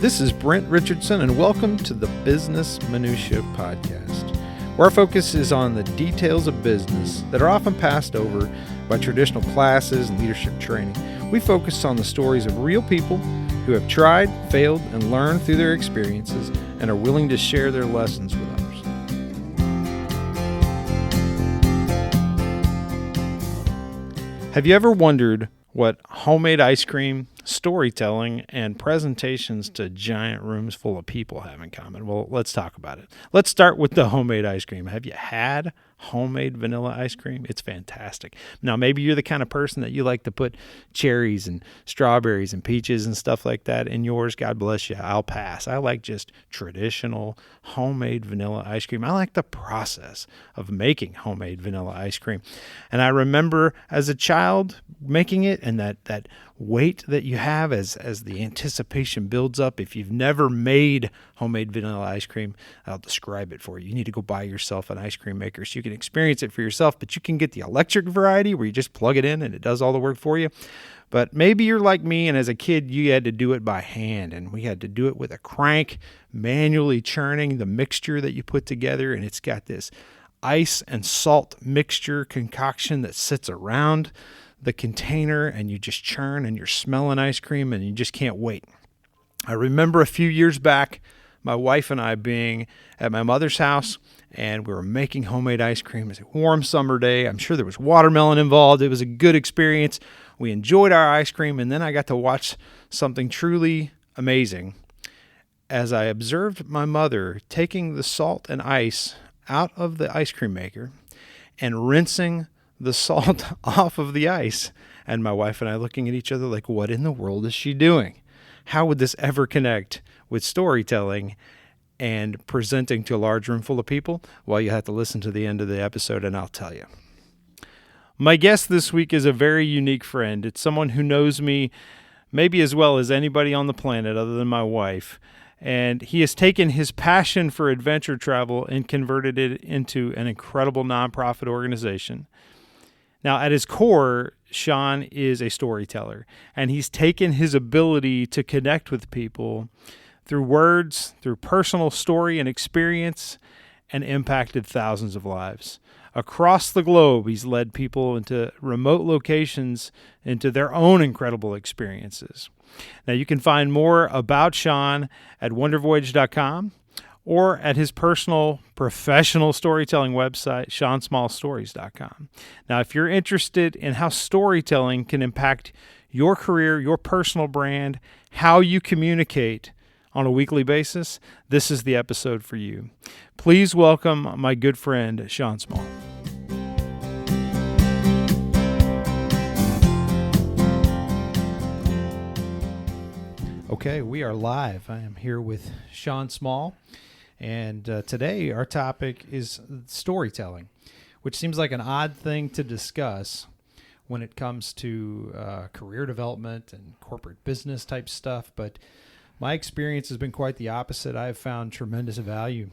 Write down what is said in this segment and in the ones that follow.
This is Brent Richardson, and welcome to the Business Minutia Podcast, where our focus is on the details of business that are often passed over by traditional classes and leadership training. We focus on the stories of real people who have tried, failed, and learned through their experiences and are willing to share their lessons with others. Have you ever wondered what homemade ice cream, storytelling, and presentations to giant rooms full of people have in common? Well, let's talk about it. Let's start with the homemade ice cream. Have you had homemade vanilla ice cream? It's fantastic. Now, maybe you're the kind of person that you like to put cherries and strawberries and peaches and stuff like that in yours. God bless you. I'll pass. I like just traditional homemade vanilla ice cream. I like the process of making homemade vanilla ice cream. And I remember as a child making it, and that wait that you have as the anticipation builds up. If you've never made homemade vanilla ice cream, I'll describe it for you. You need to go buy yourself an ice cream maker so you can experience it for yourself, but you can get the electric variety where you just plug it in and it does all the work for you. But maybe you're like me, and as a kid, you had to do it by hand, and we had to do it with a crank, manually churning the mixture that you put together, and it's got this ice and salt mixture concoction that sits around the container, and you just churn and you're smelling ice cream and you just can't wait. I remember a few years back, my wife and I being at my mother's house, and we were making homemade ice cream. It was a warm summer day. I'm sure there was watermelon involved. It was a good experience. We enjoyed our ice cream, and then I got to watch something truly amazing as I observed my mother taking the salt and ice out of the ice cream maker and rinsing the salt off of the ice, and my wife and I looking at each other like, what in the world is she doing? How would this ever connect with storytelling and presenting to a large room full of people? Well, you have to listen to the end of the episode, and I'll tell you. My guest this week is a very unique friend. It's someone who knows me maybe as well as anybody on the planet other than my wife. And he has taken his passion for adventure travel and converted it into an incredible nonprofit organization. Now, at his core, Shawn is a storyteller, and he's taken his ability to connect with people through words, through personal story and experience, and impacted thousands of lives. Across the globe, he's led people into remote locations into their own incredible experiences. Now, you can find more about Shawn at wondervoyage.com or at his personal professional storytelling website, shawnsmallstories.com. Now, if you're interested in how storytelling can impact your career, your personal brand, how you communicate on a weekly basis, this is the episode for you. Please welcome my good friend, Shawn Small. Okay, we are live. I am here with Shawn Small, and today our topic is storytelling, which seems like an odd thing to discuss when it comes to career development and corporate business type stuff, but my experience has been quite the opposite. I have found tremendous value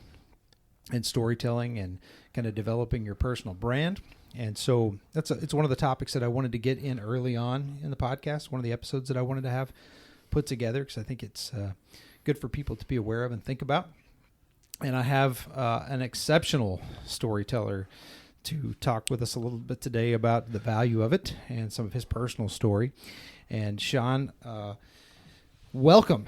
in storytelling and kind of developing your personal brand. And so it's one of the topics that I wanted to get in early on in the podcast, one of the episodes that I wanted to have put together because I think it's good for people to be aware of and think about. And I have an exceptional storyteller to talk with us a little bit today about the value of it and some of his personal story. And Shawn, welcome.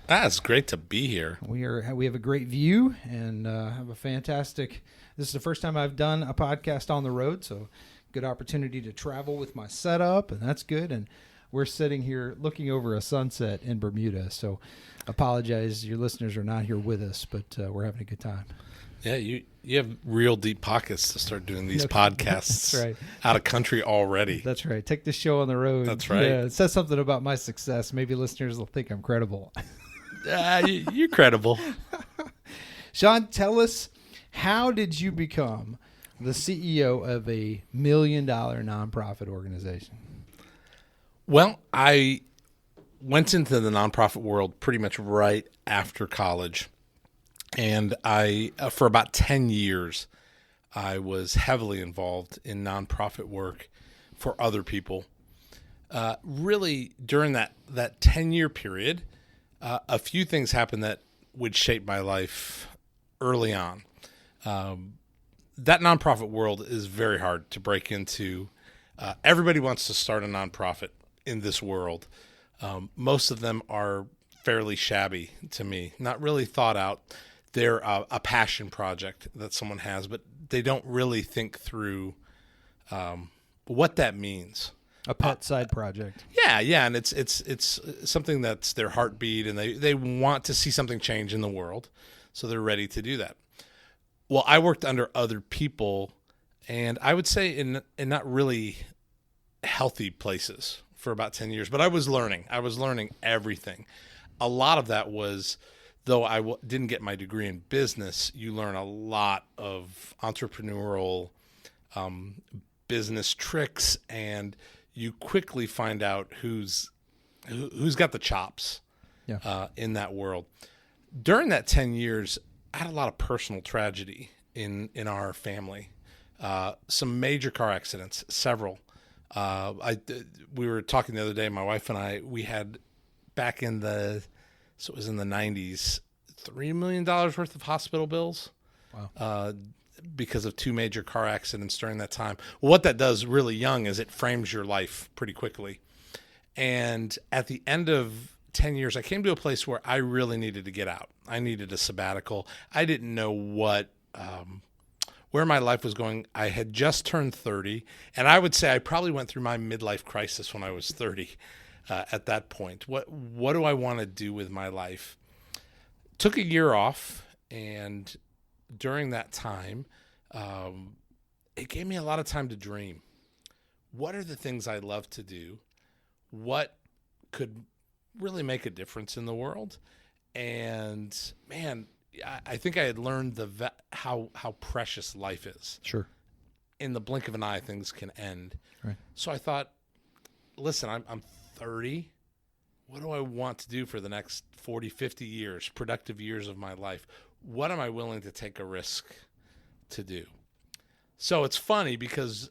It's great to be here. We have a great view and have a fantastic. This is the first time I've done a podcast on the road, so good opportunity to travel with my setup, and that's good. And we're sitting here looking over a sunset in Bermuda, so apologize, your listeners are not here with us, but we're having a good time. Yeah, you have real deep pockets to start doing these podcasts. That's right. Out of country already. That's right. Take this show on the road. That's right. Yeah, it says something about my success. Maybe listeners will think I'm credible. You're credible. Shawn, tell us, how did you become the CEO of a $1 million nonprofit organization? Well, I went into the nonprofit world pretty much right after college. And I, for about 10 years, I was heavily involved in nonprofit work for other people. Really, during that 10-year period, A few things happened that would shape my life early on. That nonprofit world is very hard to break into. Everybody wants to start a nonprofit in this world. Most of them are fairly shabby to me, not really thought out. They're a passion project that someone has, but they don't really think through what that means. A pet side project. Yeah, and it's something that's their heartbeat, and they want to see something change in the world, so they're ready to do that. Well, I worked under other people, and I would say in not really healthy places for about 10 years, but I was learning. I was learning everything. A lot of that was, though I didn't get my degree in business, you learn a lot of entrepreneurial business tricks, and you quickly find out who's got the chops in that world. During that 10 years, I had a lot of personal tragedy in our family. Some major car accidents, several. We were talking the other day, my wife and I, we had back it was in the 90s, $3 million worth of hospital bills. Wow. Because of two major car accidents during that time. Well, what that does really young is it frames your life pretty quickly. And at the end of 10 years, I came to a place where I really needed to get out. I needed a sabbatical. I didn't know where my life was going. I had just turned 30, and I would say I probably went through my midlife crisis when I was 30 at that point. What do I want to do with my life? Took a year off, and during that time, it gave me a lot of time to dream. What are the things I love to do? What could really make a difference in the world? And man, I think I had learned how precious life is. Sure. In the blink of an eye, things can end. Right. So I thought, listen, I'm 30. What do I want to do for the next 40, 50 years, productive years of my life? What am I willing to take a risk to do? So it's funny because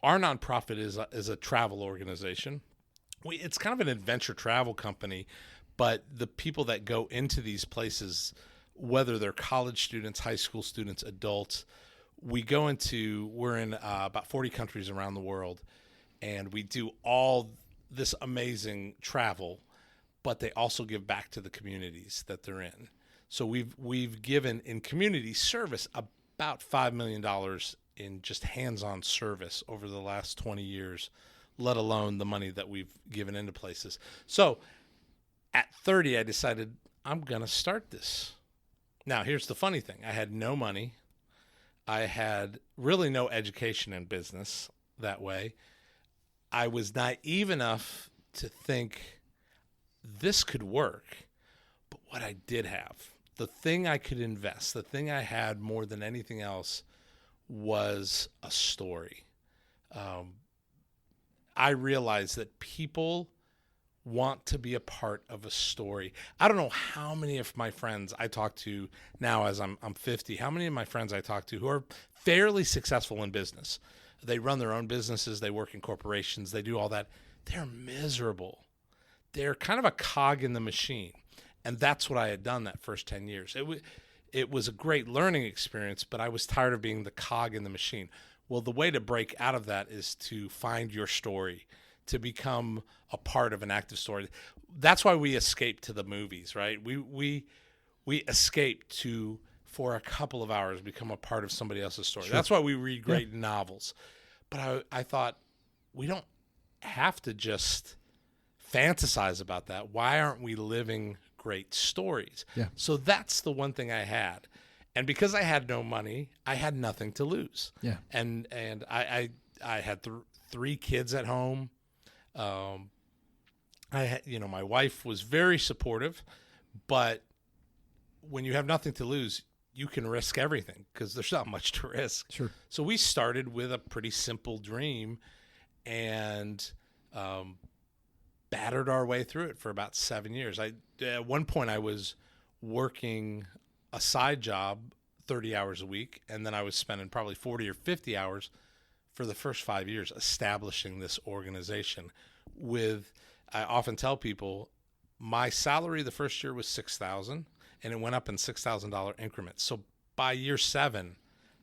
our nonprofit is a travel organization. It's kind of an adventure travel company, but the people that go into these places, whether they're college students, high school students, adults, we're in about 40 countries around the world, and we do all this amazing travel, but they also give back to the communities that they're in. So we've given in community service about $5 million in just hands-on service over the last 20 years, let alone the money that we've given into places. So at 30, I decided I'm going to start this. Now, here's the funny thing. I had no money. I had really no education in business that way. I was naive enough to think this could work. But what I did have, the thing I could invest, the thing I had more than anything else was a story. I realized that people want to be a part of a story. I don't know how many of my friends I talk to now as I'm 50, how many of my friends I talk to who are fairly successful in business. They run their own businesses, they work in corporations, they do all that. They're miserable. They're kind of a cog in the machine. And that's what I had done that first 10 years. It was a great learning experience, but I was tired of being the cog in the machine. Well, the way to break out of that is to find your story, to become a part of an active story. That's why we escape to the movies, right? We escape to, for a couple of hours, become a part of somebody else's story. Sure. That's why we read great novels. But I thought, we don't have to just fantasize about that. Why aren't we living great stories? Yeah. So that's the one thing I had. And because I had no money, I had nothing to lose. Yeah. And I had three kids at home. I had, my wife was very supportive, but when you have nothing to lose, you can risk everything because there's not much to risk. Sure. So we started with a pretty simple dream and battered our way through it for about 7 years. At one point I was working a side job 30 hours a week, and then I was spending probably 40 or 50 hours for the first 5 years establishing this organization I often tell people, my salary the first year was $6,000, and it went up in $6,000 increments. So by year 7,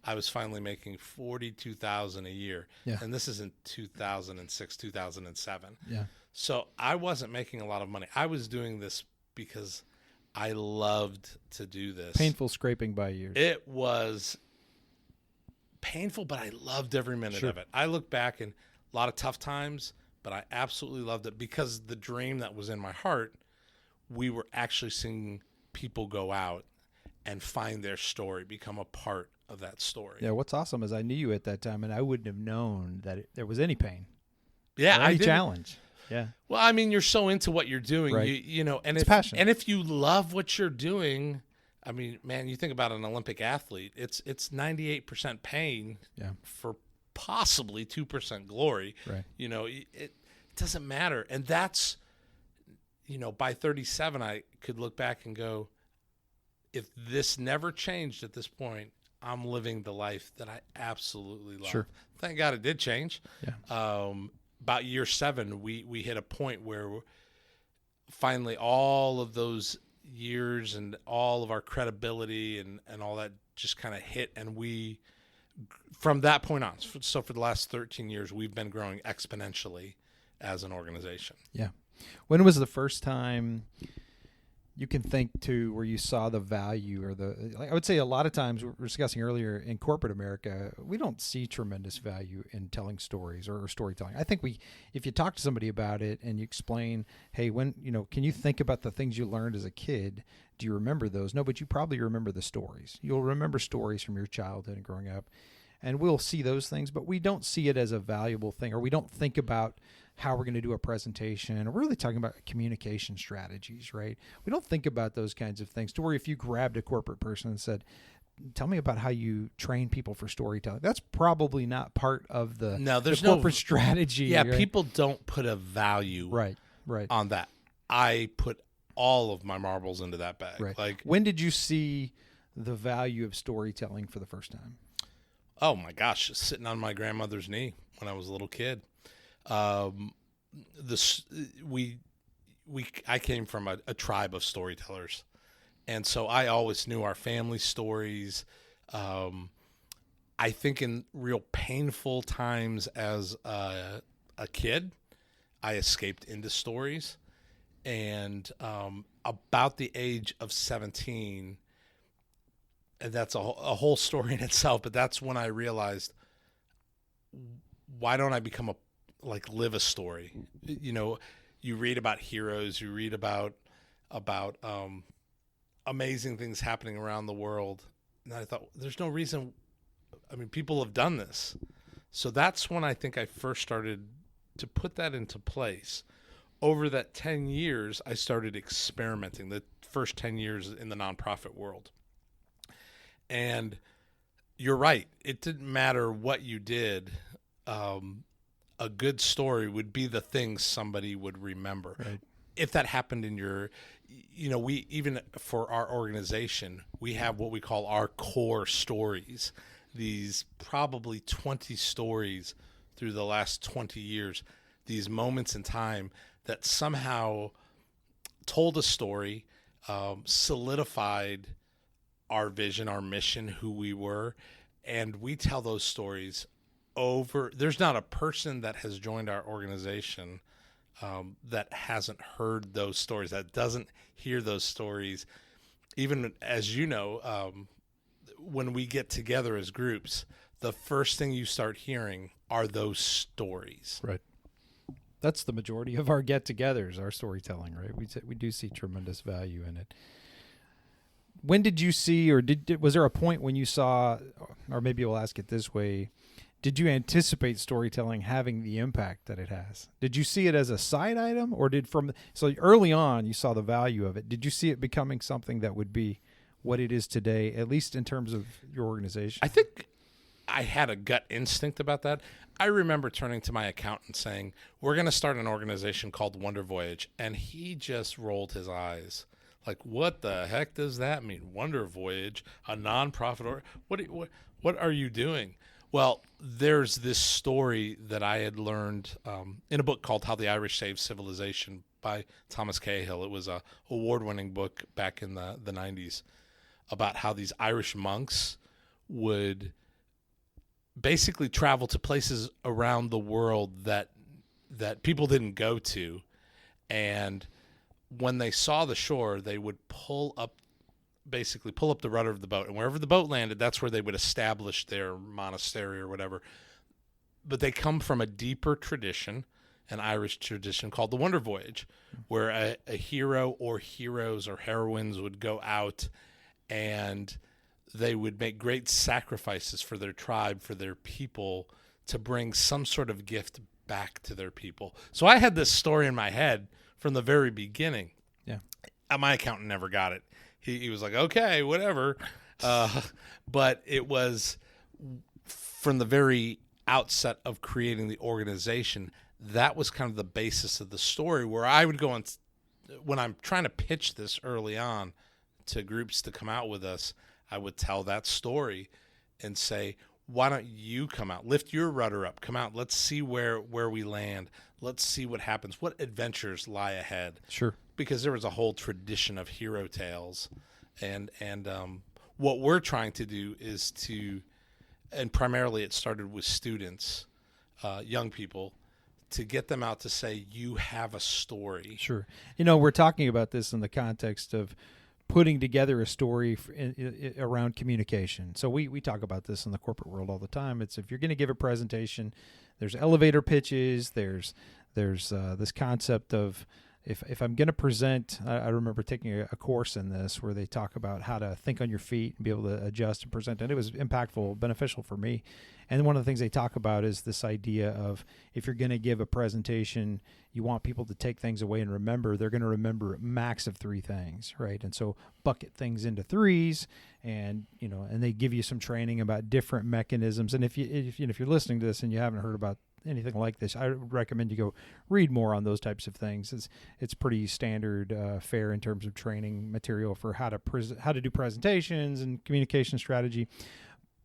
I was finally making $42,000 a year, and this is in 2006, 2007. Yeah. So I wasn't making a lot of money. I was doing this because I loved to do this. Painful scraping by years. It was painful, but I loved every minute of it. I look back and a lot of tough times, but I absolutely loved it because the dream that was in my heart, we were actually seeing people go out and find their story, become a part of that story. Yeah, what's awesome is I knew you at that time, and I wouldn't have known that there was any pain. Yeah, any challenge. Yeah. Well, I mean, you're so into what you're doing, right. you know, and it's passion. And if you love what you're doing, I mean, man, you think about an Olympic athlete, it's 98% pain for possibly 2% glory. Right. You know, it doesn't matter. And that's, you know, by 37, I could look back and go, if this never changed at this point, I'm living the life that I absolutely love. Sure. Thank God it did change. Yeah. About year 7, we hit a point where finally all of those years and all of our credibility and all that just kind of hit. And we, from that point on, so for the last 13 years, we've been growing exponentially as an organization. Yeah. When was the first time you can think to where you saw the value or I would say a lot of times we were discussing earlier in corporate America, we don't see tremendous value in telling stories or storytelling. I think if you talk to somebody about it and you explain, hey, can you think about the things you learned as a kid? Do you remember those? No, but you probably remember the stories. You'll remember stories from your childhood and growing up. And we'll see those things, but we don't see it as a valuable thing, or we don't think about how we're going to do a presentation. We're really talking about communication strategies, right? We don't think about those kinds of things to where if you grabbed a corporate person and said, tell me about how you train people for storytelling, that's probably not part of the corporate strategy. Yeah, right? People don't put a value right on that. I put all of my marbles into that bag. Right. Like, when did you see the value of storytelling for the first time? Oh my gosh, sitting on my grandmother's knee when I was a little kid. I came from a tribe of storytellers, and so I always knew our family stories. I think in real painful times as a kid, I escaped into stories, and about the age of 17. And that's a whole story in itself, but that's when I realized, why don't I live a story? You know, you read about heroes, you read about amazing things happening around the world. And I thought, there's no reason. I mean, people have done this. So that's when I think I first started to put that into place. Over that 10 years, I started experimenting, the first 10 years in the nonprofit world. And you're right. It didn't matter what you did. A good story would be the thing somebody would remember. Right. If that happened in we even for our organization, we have what we call our core stories. These probably 20 stories through the last 20 years, these moments in time that somehow told a story, solidified our vision, our mission, who we were, and we tell those stories over. There's not a person that has joined our organization that hasn't heard those stories, that doesn't hear those stories. Even as you know, when we get together as groups, the first thing you start hearing are those stories. Right. That's the majority of our get-togethers, our storytelling, right? We do see tremendous value in it. When did you see, or was there a point when you saw, or maybe we'll ask it this way, did you anticipate storytelling having the impact that it has? Did you see it as a side item, or so early on you saw the value of it? Did you see it becoming something that would be what it is today, at least in terms of your organization? I think I had a gut instinct about that. I remember turning to my accountant saying, we're going to start an organization called Wonder Voyage. And he just rolled his eyes. Like, what the heck does that mean? Wonder Voyage, a nonprofit, or what are you doing? Well, there's this story that I had learned in a book called How the Irish Saved Civilization by Thomas Cahill. It was a award-winning book back in the 90s about how these Irish monks would basically travel to places around the world that people didn't go to, and when they saw the shore, they would pull up the rudder of the boat, and wherever the boat landed, that's where they would establish their monastery or whatever. But they come from a deeper tradition, an Irish tradition called the Wonder Voyage, where a hero or heroes or heroines would go out and they would make great sacrifices for their tribe, for their people, to bring some sort of gift back to their people. So I had this story in my head from the very beginning. Yeah. My accountant never got it. He was like, okay, whatever. But it was from the very outset of creating the organization, that was kind of the basis of the story, where I would go on, when I'm trying to pitch this early on to groups to come out with us, I would tell that story and say, why don't you come out, lift your rudder up, come out, let's see where we land, let's see what happens, what adventures lie ahead. Sure. Because there was a whole tradition of hero tales, and what we're trying to do is to, and primarily it started with students, young people, to get them out to say, you have a story. Sure. We're talking about this in the context of putting together a story around communication. So we talk about this in the corporate world all the time. It's, if you're going to give a presentation, there's elevator pitches, there's this concept of, if I'm going to present, I remember taking a course in this where they talk about how to think on your feet and be able to adjust and present. And it was impactful, beneficial for me. And one of the things they talk about is this idea of, if you're going to give a presentation, you want people to take things away and remember. They're going to remember a max of 3 things, right? And so bucket things into 3s, and and they give you some training about different mechanisms. And if you're listening to this and you haven't heard about anything like this, I would recommend you go read more on those types of things. It's pretty standard fare in terms of training material for how to do presentations and communication strategy.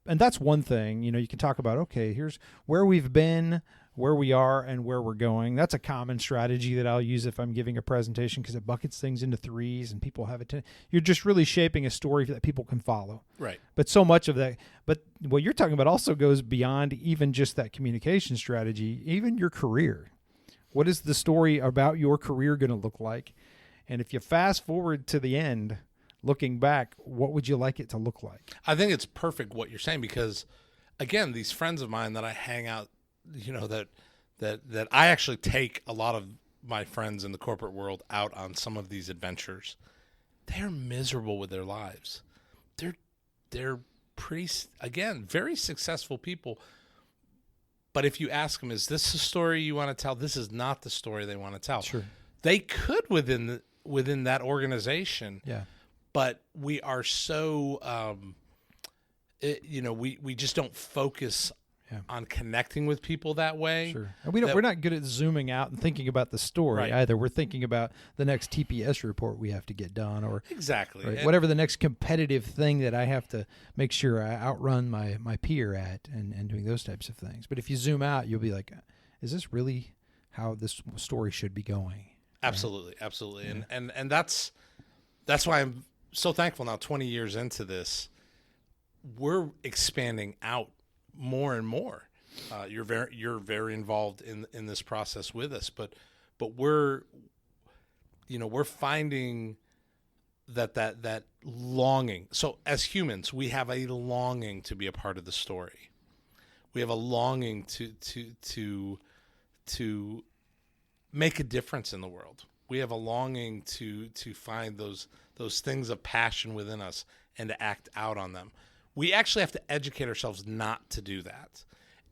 And that's one thing. You can talk about, okay, here's where we've been, where we are, and where we're going. That's a common strategy that I'll use if I'm giving a presentation, because it buckets things into 3s and people have it. You're just really shaping a story that people can follow. Right. But so much of that, but what you're talking about also goes beyond even just that communication strategy, even your career. What is the story about your career going to look like? And if you fast forward to the end, looking back, what would you like it to look like? I think it's perfect what you're saying, because, again, these friends of mine that I hang out, that I actually take a lot of my friends in the corporate world out on some of these adventures. They're miserable with their lives. They're pretty, again, very successful people. But if you ask them, is this the story you want to tell? This is not the story they want to tell. Sure. They could within that organization. Yeah. But we are so, we just don't focus on connecting with people that way. Sure. And we're not good at zooming out and thinking about the story either. We're thinking about the next TPS report we have to get done, or exactly whatever the next competitive thing that I have to make sure I outrun my peer at, and doing those types of things. But if you zoom out, you'll be like, is this really how this story should be going? Absolutely. Absolutely. Yeah. And that's why I'm so thankful now, 20 years into this, we're expanding out more and more. You're very involved in this process with us, but we're finding that longing. So as humans, we have a longing to be a part of the story. We have a longing to make a difference in the world. We have a longing to find those things of passion within us and to act out on them. We actually have to educate ourselves not to do that.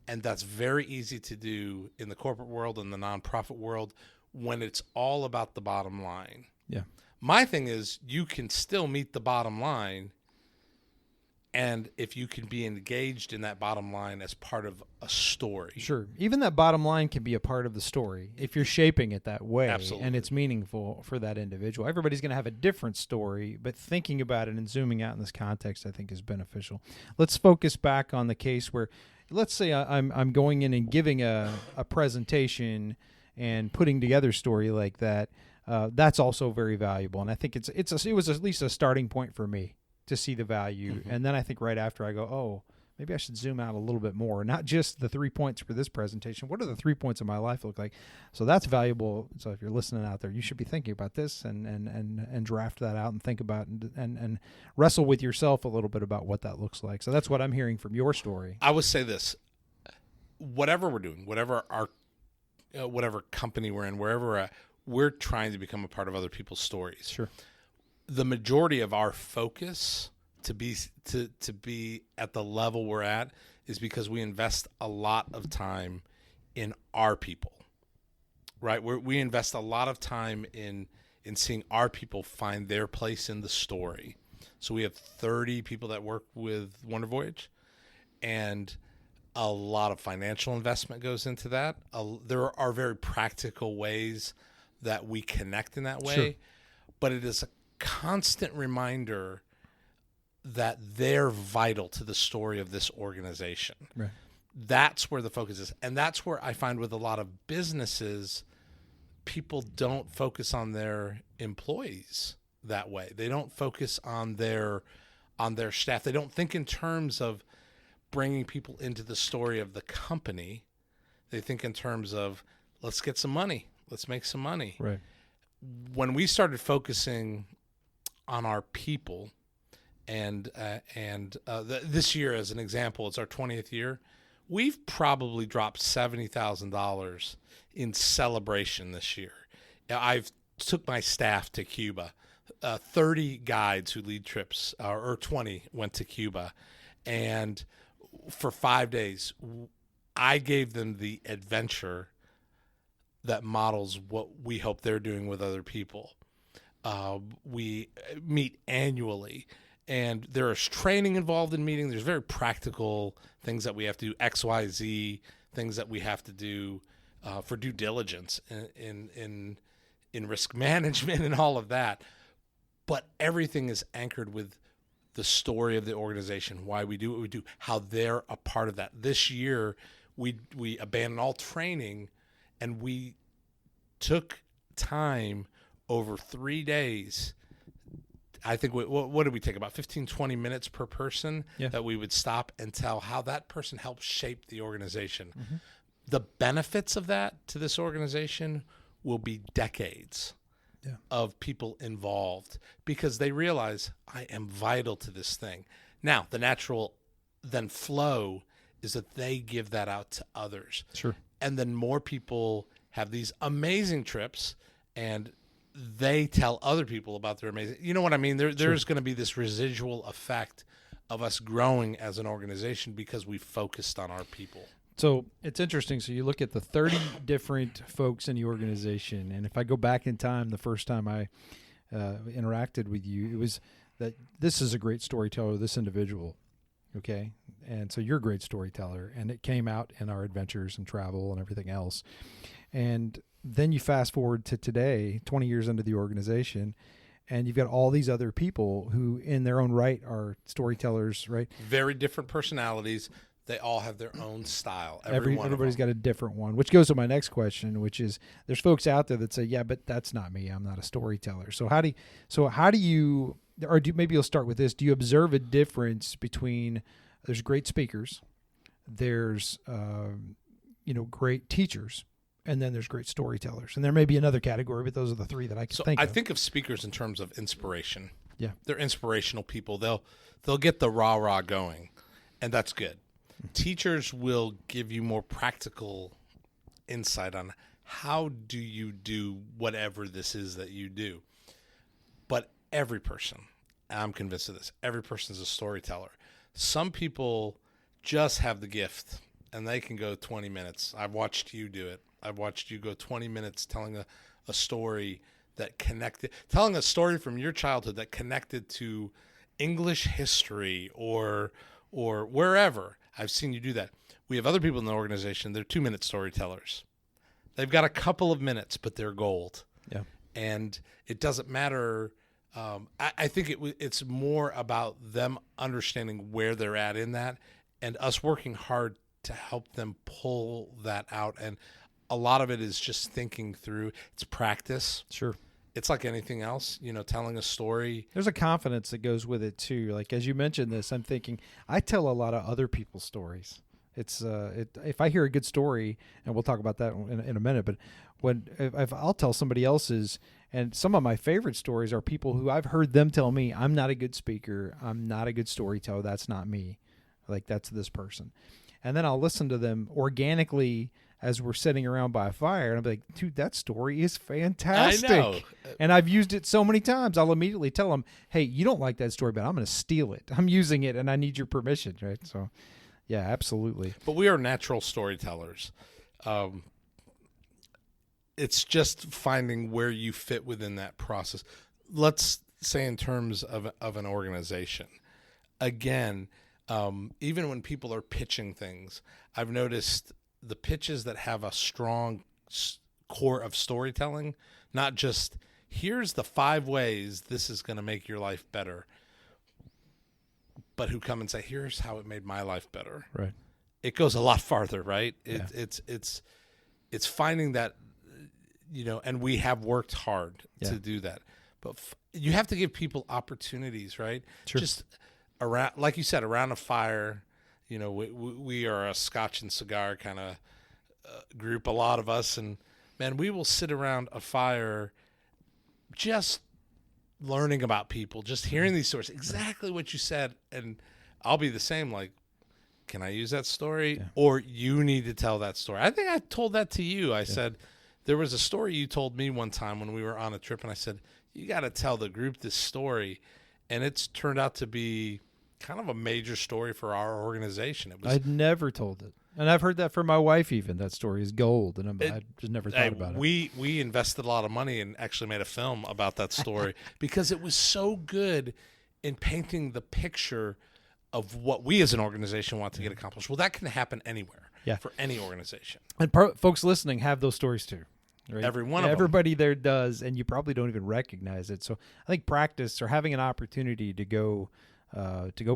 And that's very easy to do in the corporate world and the nonprofit world when it's all about the bottom line. Yeah. My thing is, you can still meet the bottom line, and if you can be engaged in that bottom line as part of a story. Sure. Even that bottom line can be a part of the story if you're shaping it that way. Absolutely. And it's meaningful for that individual. Everybody's going to have a different story, but thinking about it and zooming out in this context, I think, is beneficial. Let's focus back on the case where, let's say I'm going in and giving a presentation and putting together a story like that. that's also very valuable. And I think it was at least a starting point for me to see the value. Mm-hmm. And then I think right after I go, oh, maybe I should zoom out a little bit more, not just the 3 points for this presentation. What do the 3 points of my life look like? So that's valuable. So if you're listening out there, you should be thinking about this and draft that out and think about and wrestle with yourself a little bit about what that looks like. So that's what I'm hearing from your story. I would say this, whatever we're doing, whatever our whatever company we're in, wherever we're at, we're trying to become a part of other people's stories. Sure. The majority of our focus to be at the level we're at is because we invest a lot of time in our people, right? We invest a lot of time in seeing our people find their place in the story. So we have 30 people that work with Wonder Voyage, and a lot of financial investment goes into that. There are very practical ways that we connect in that way, Sure. but it is a constant reminder that they're vital to the story of this organization. Right. That's where the focus is. And that's where I find with a lot of businesses, people don't focus on their employees that way. They don't focus on their staff. They don't think in terms of bringing people into the story of the company. They think in terms of, let's get some money. Let's make some money. Right. When we started focusing on our people, and this year, as an example, it's our 20th year, we've probably dropped $70,000 in celebration this year. I've took my staff to Cuba. 30 guides who lead trips, or 20 went to Cuba, and for 5 days, I gave them the adventure that models what we hope they're doing with other people. We meet annually, and there is training involved in meeting. There's very practical things that we have to do, X, Y, Z, things that we have to do for due diligence in risk management and all of that. But everything is anchored with the story of the organization, why we do what we do, how they're a part of that. This year, we abandoned all training, and we took time over 3 days. I think, what did we take? About 15, 20 minutes per person that we would stop and tell how that person helped shape the organization. Mm-hmm. The benefits of that to this organization will be decades of people involved, because they realize I am vital to this thing. Now, the natural then flow is that they give that out to others. Sure. And then more people have these amazing trips, and they tell other people about their amazing, you know what I mean? There's going to be this residual effect of us growing as an organization because we focused on our people. So it's interesting. So you look at the 30 different folks in the organization, and if I go back in time, the first time I interacted with you, it was that this is a great storyteller, this individual, okay? And so you're a great storyteller, and it came out in our adventures and travel and everything else. And then you fast forward to today, 20 years into the organization, and you've got all these other people who in their own right are storytellers, right? Very different personalities. They all have their own style. Everybody's got a different one, which goes to my next question, which is there's folks out there that say, yeah, but that's not me. I'm not a storyteller. So maybe you'll start with this. Do you observe a difference between, there's great speakers, there's, great teachers, and then there's great storytellers. And there may be another category, but those are the three that I can think of. I think of speakers in terms of inspiration. Yeah. They're inspirational people. They'll get the rah-rah going, and that's good. Teachers will give you more practical insight on how do you do whatever this is that you do. But every person, I'm convinced of this, every person is a storyteller. Some people just have the gift, and they can go 20 minutes. I've watched you do it. I've watched you go 20 minutes telling a story that connected, telling a story from your childhood that connected to English history or wherever. I've seen you do that. We have other people in the organization. They're 2-minute storytellers. They've got a couple of minutes, but they're gold. Yeah. And it doesn't matter. I think it's more about them understanding where they're at in that, and us working hard to help them pull that out. And a lot of it is just thinking through. It's practice. Sure. it's like anything else, telling a story. There's a confidence that goes with it too. Like as you mentioned this, I'm thinking I tell a lot of other people's stories. It's if I hear a good story, and we'll talk about that in a minute, but if I'll tell somebody else's, and some of my favorite stories are people who I've heard them tell me, I'm not a good speaker, I'm not a good storyteller, that's not me, like that's this person, and then I'll listen to them organically as we're sitting around by a fire, and I'll be like, dude, that story is fantastic. I know. And I've used it so many times. I'll immediately tell them, hey, you don't like that story, but I'm going to steal it. I'm using it, and I need your permission, right? So, yeah, absolutely. But we are natural storytellers. It's just finding where you fit within that process. Let's say in terms of an organization. Again, even when people are pitching things, I've noticed the pitches that have a strong core of storytelling, not just here's the 5 ways this is going to make your life better, but who come and say, here's how it made my life better. Right. It goes a lot farther, right? Yeah. It's finding that, and we have worked hard to do that, but you have to give people opportunities, right? Sure. Just around, like you said, around a fire. We are a scotch and cigar kind of group, a lot of us. And, man, we will sit around a fire just learning about people, just hearing these stories, exactly what you said. And I'll be the same, like, can I use that story? Yeah. Or you need to tell that story. I think I told that to you. I said, there was a story you told me one time when we were on a trip, and I said, you got to tell the group this story. And it's turned out to be kind of a major story for our organization. I'd never told it, and I've heard that from my wife. Even that story is gold, and I just never thought about it. We invested a lot of money and actually made a film about that story because it was so good in painting the picture of what we as an organization want to get accomplished. Well, that can happen anywhere, for any organization. And folks listening have those stories too. Right? Every one of them. Everybody there does, and you probably don't even recognize it. So I think practice, or having an opportunity to go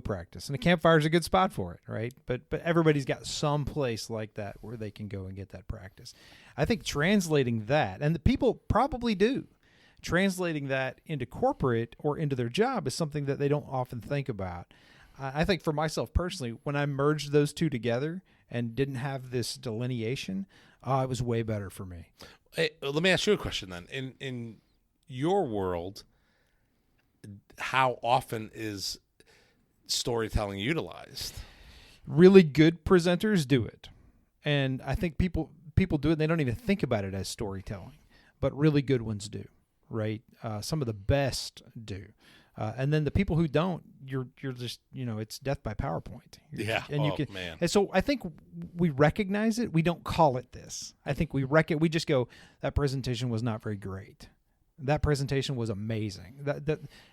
practice, and a campfire is a good spot for it, right? But everybody's got some place like that where they can go and get that practice. I think translating that, and the people probably do, translating that into corporate or into their job is something that they don't often think about. I think for myself personally, when I merged those two together and didn't have this delineation, it was way better for me. Hey, let me ask you a question then. In your world, how often is storytelling utilized? Really good presenters do it, and I think people do it and they don't even think about it as storytelling, but really good ones do, right? Some of the best do, and then the people who don't, you're just, it's death by PowerPoint. Man. And so I think we recognize it. We don't call it this. I think we just go, that presentation was not very great. That presentation was amazing.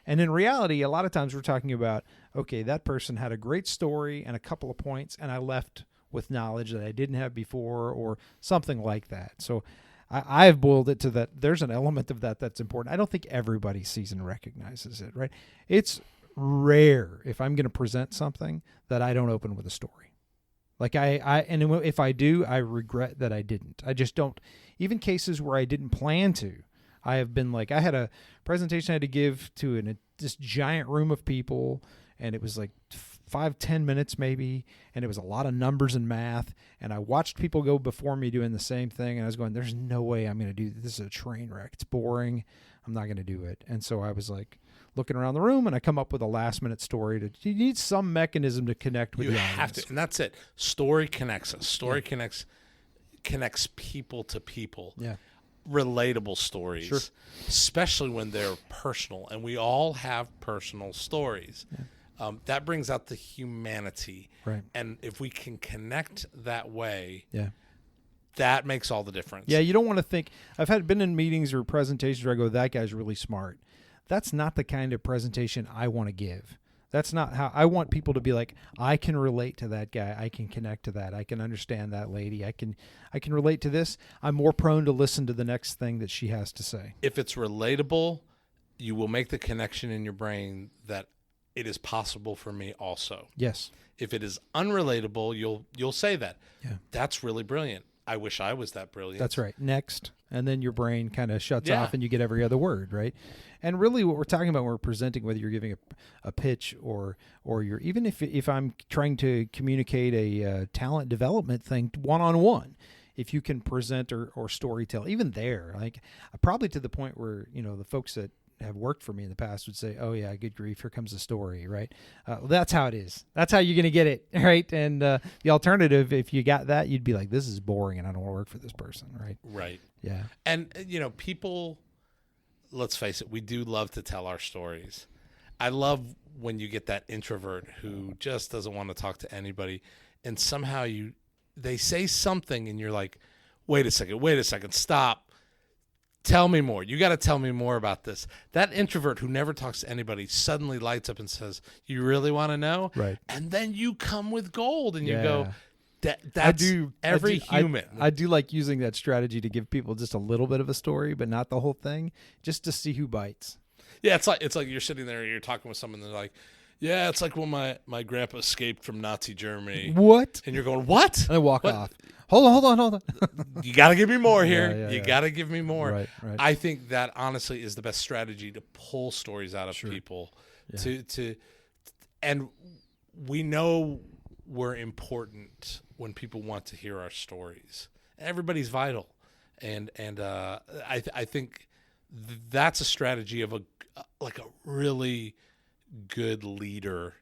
And in reality, a lot of times we're talking about, okay, that person had a great story and a couple of points, and I left with knowledge that I didn't have before, or something like that. So I've boiled it to that. There's an element of that that's important. I don't think everybody sees and recognizes it, right? It's rare, if I'm going to present something, that I don't open with a story. Like and if I do, I regret that I didn't. I just don't. Even cases where I didn't plan to. I have been like, I had a presentation I had to give to this giant room of people, and it was like 5-10 minutes maybe, and it was a lot of numbers and math, and I watched people go before me doing the same thing, and I was going, there's no way I'm going to do this. This is a train wreck. It's boring. I'm not going to do it. And so I was like looking around the room, and I come up with a last-minute story. You need some mechanism to connect with the audience. You have to, and that's it. Story connects us. Story connects people to people. Yeah. Relatable stories, sure, especially when they're personal, and we all have personal stories. That brings out the humanity, right? And if we can connect that way, that makes all the difference. Yeah, you don't want to think. I've been in meetings or presentations where I go, that guy's really smart. That's not the kind of presentation I want to give. That's not how I want people to be. Like, I can relate to that guy. I can connect to that. I can understand that lady. I can relate to this. I'm more prone to listen to the next thing that she has to say. If it's relatable, you will make the connection in your brain that it is possible for me also. Yes. If it is unrelatable, you'll say that. Yeah. That's really brilliant. I wish I was that brilliant. That's right. Next. And then your brain kind of shuts Yeah. off and you get every other word, right? And really what we're talking about when we're presenting, whether you're giving a pitch or you're, even if I'm trying to communicate a talent development thing one-on-one, if you can present or storytell, even there, like probably to the point where, the folks that have worked for me in the past would say, oh yeah, good grief, here comes the story, right? Well, that's how it is. That's how you're going to get it, right? And the alternative, if you got that, you'd be like, this is boring and I don't want to work for this person, right? Right. Yeah. And, people, let's face it, we do love to tell our stories. I love when you get that introvert who just doesn't want to talk to anybody, and somehow they say something and you're like, wait a second, stop. Tell me more. You got to tell me more about this. That introvert who never talks to anybody suddenly lights up and says, you really want to know? Right. And then you come with gold and you go, that's every human. I do like using that strategy to give people just a little bit of a story, but not the whole thing, just to see who bites. Yeah, it's like you're sitting there and you're talking with someone and they're like, yeah, it's like when my grandpa escaped from Nazi Germany. What? And you're going, what? And they walk What? off. Hold on. You got to give me more here. Yeah, you yeah. got to give me more. Right. I think that honestly is the best strategy to pull stories out of people. Yeah. And we know we're important when people want to hear our stories. Everybody's vital, and I think that's a strategy of a really good leader.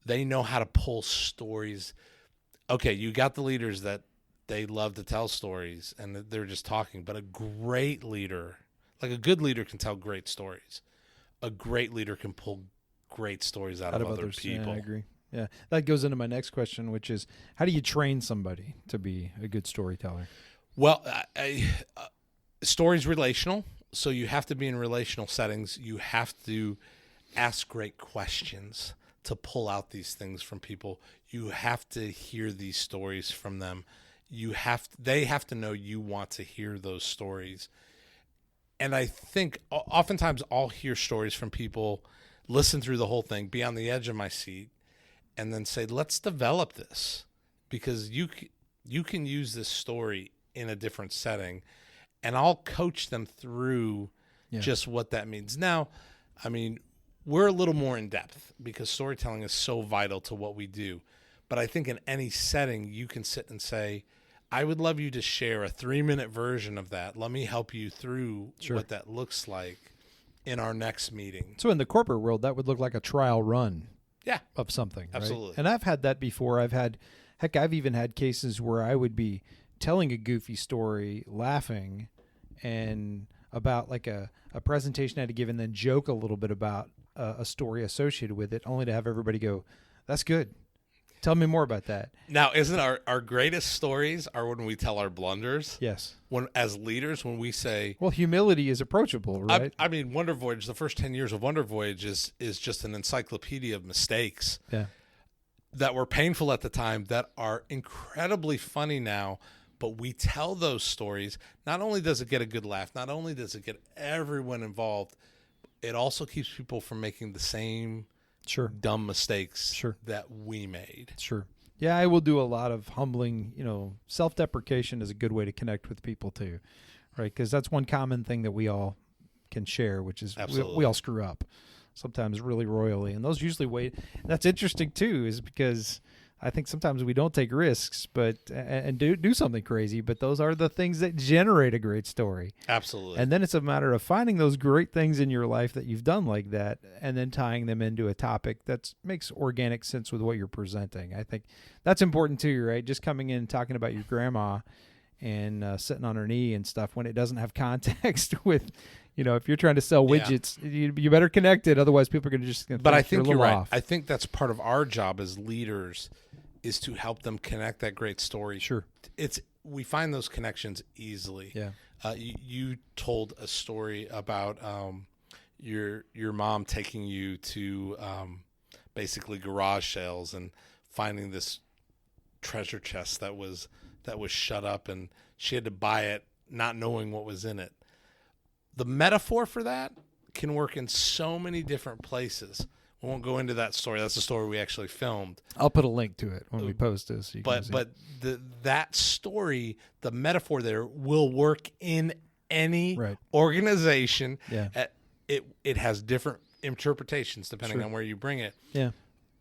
They know how to pull stories. Okay, you got the leaders that they love to tell stories and they're just talking, but a great leader, like a good leader, can tell great stories. A great leader can pull great stories out of other others. people. Yeah, I agree. Yeah, that goes into my next question, which is, how do you train somebody to be a good storyteller? Well, story's relational, so you have to be in relational settings. You have to ask great questions to pull out these things from people. You have to hear these stories from them. They have to know you want to hear those stories. And I think oftentimes I'll hear stories from people, listen through the whole thing, be on the edge of my seat, and then say, let's develop this, because you can use this story in a different setting, and I'll coach them through just what that means. Now, I mean, we're a little more in depth because storytelling is so vital to what we do. But I think in any setting, you can sit and say, I would love you to share a 3-minute version of that. Let me help you through what that looks like in our next meeting. So in the corporate world, that would look like a trial run of something. Absolutely. Right? And I've had that before. I've even had cases where I would be telling a goofy story, laughing, and about like a presentation I had to give, and then joke a little bit about a story associated with it, only to have everybody go, that's good. Tell me more about that. Now, isn't our greatest stories are when we tell our blunders? Yes. As leaders, when we say... Well, humility is approachable, right? I mean, Wonder Voyage, the first 10 years of Wonder Voyage is just an encyclopedia of mistakes that were painful at the time, that are incredibly funny now. But we tell those stories. Not only does it get a good laugh, not only does it get everyone involved, it also keeps people from making the same... dumb mistakes that we made. Sure. Yeah, I will do a lot of humbling, self-deprecation is a good way to connect with people too, right? Because that's one common thing that we all can share, which is we all screw up, sometimes really royally. And those usually that's interesting too, is because I think sometimes we don't take risks, and do something crazy, but those are the things that generate a great story. Absolutely. And then it's a matter of finding those great things in your life that you've done like that, and then tying them into a topic that makes organic sense with what you're presenting. I think that's important too, right? Just coming in and talking about your grandma and sitting on her knee and stuff when it doesn't have context with, if you're trying to sell widgets, you better connect it. Otherwise, people are going to just think But I think you're right. Off. I think that's part of our job as leaders, is to help them connect that great story. Sure. We find those connections easily. Yeah. You told a story about your mom taking you to basically garage sales and finding this treasure chest that was shut up, and she had to buy it not knowing what was in it. The metaphor for that can work in so many different places. We won't go into that story. That's the story we actually filmed. I'll put a link to it when we post this. So But that story, the metaphor there will work in any organization. Yeah. It has different interpretations depending on where you bring it. Yeah.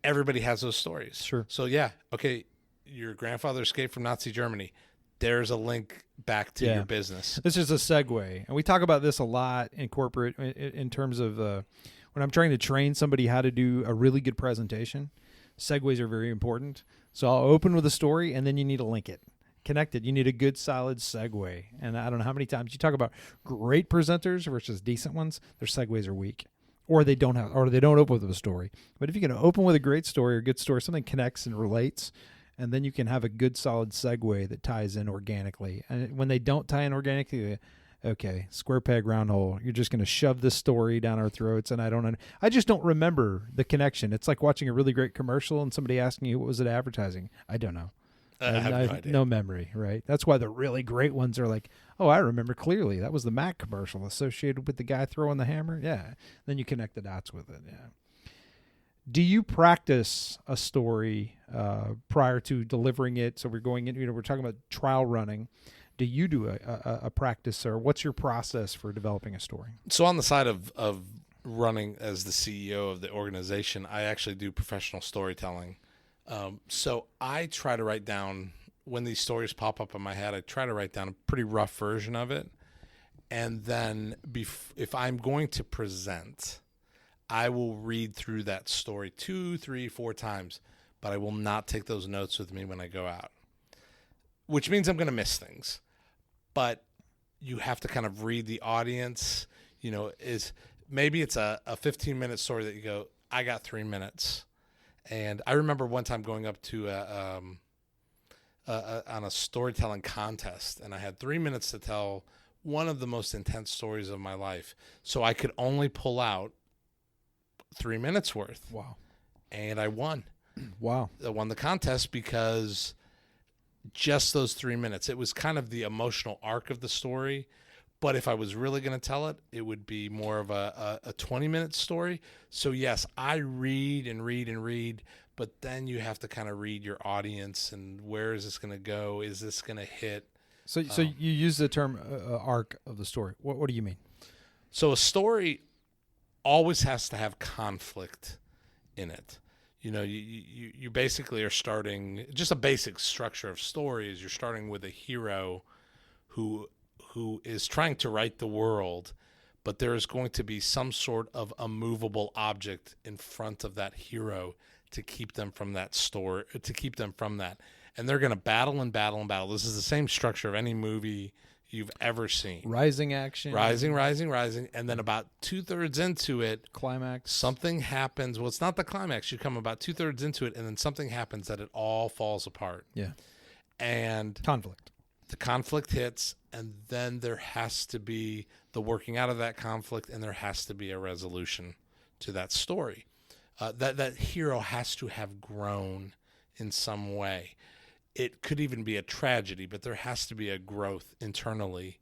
Everybody has those stories. Sure. So yeah, okay, your grandfather escaped from Nazi Germany. There's a link back to your business. This is a segue. And we talk about this a lot in corporate in terms of when I'm trying to train somebody how to do a really good presentation, segues are very important. So I'll open with a story, and then you need to link it. Connect it. You need a good, solid segue. And I don't know how many times you talk about great presenters versus decent ones, their segues are weak. Or they don't open with a story. But if you can open with a great story or good story, something connects and relates, and then you can have a good solid segue that ties in organically. And when they don't tie in organically, okay, square peg, round hole. You're just going to shove this story down our throats, and I just don't remember the connection. It's like watching a really great commercial and somebody asking you, what was it advertising? I don't know. I have no memory, right? That's why the really great ones are like, oh, I remember clearly. That was the Mac commercial associated with the guy throwing the hammer. Yeah. Then you connect the dots with it. Yeah. Do you practice a story prior to delivering it? So we're going in, we're talking about trial running. Do you do a practice, or what's your process for developing a story? So on the side of running as the CEO of the organization, I actually do professional storytelling. So I try to write down, when these stories pop up in my head, I try to write down a pretty rough version of it. And then if I'm going to present, I will read through that story 2, 3, 4 times, but I will not take those notes with me when I go out, which means I'm going to miss things. But you have to kind of read the audience, maybe it's a 15-minute story that you go, I got 3 minutes. And I remember one time going up to on a storytelling contest, and I had 3 minutes to tell one of the most intense stories of my life. So I could only pull out 3 minutes worth. Wow. And I won. Wow. I won the contest because just those 3 minutes. It was kind of the emotional arc of the story. But if I was really going to tell it, it would be more of a 20-minute story. So, yes, I read and read and read, but then you have to kind of read your audience and where is this going to go? Is this going to hit? So you use the term arc of the story. What do you mean? So a story always has to have conflict in it. You basically are starting, just a basic structure of story is you're starting with a hero who is trying to right the world, but there is going to be some sort of immovable object in front of that hero to keep them from that and they're going to battle and battle and battle. This is the same structure of any movie you've ever seen. Rising action. Rising, and then about 2/3 into it, climax. Something happens. Well, it's not the climax. You come about 2/3 into it, and then something happens that it all falls apart. Yeah. And conflict. The conflict hits, and then there has to be the working out of that conflict, and there has to be a resolution to that story. That hero has to have grown in some way. It could even be a tragedy, but there has to be a growth internally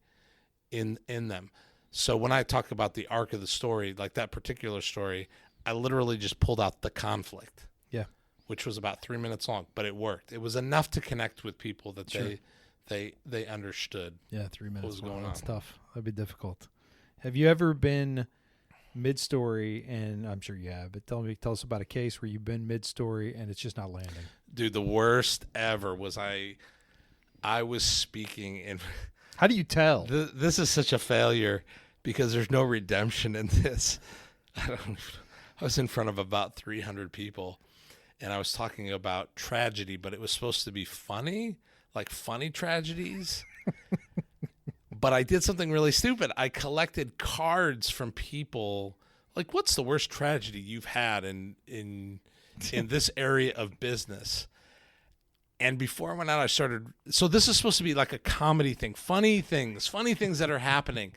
in them. So when I talk about the arc of the story, like that particular story, I literally just pulled out the conflict. Yeah. Which was about 3 minutes long, but it worked. It was enough to connect with people that Sure. they understood. Yeah, 3 minutes. What was going on. That's tough. That'd be difficult. Have you ever been mid-story, and I'm sure you have, but tell us about a case where you've been mid-story and it's just not landing? Dude, the worst ever was I was speaking in. How do you tell? This is such a failure because there's no redemption in this. I was in front of about 300 people, and I was talking about tragedy, but it was supposed to be funny, like funny tragedies. But I did something really stupid. I collected cards from people, like, what's the worst tragedy you've had in this area of business? And before I went out, I started. So this is supposed to be like a comedy thing, funny things that are happening.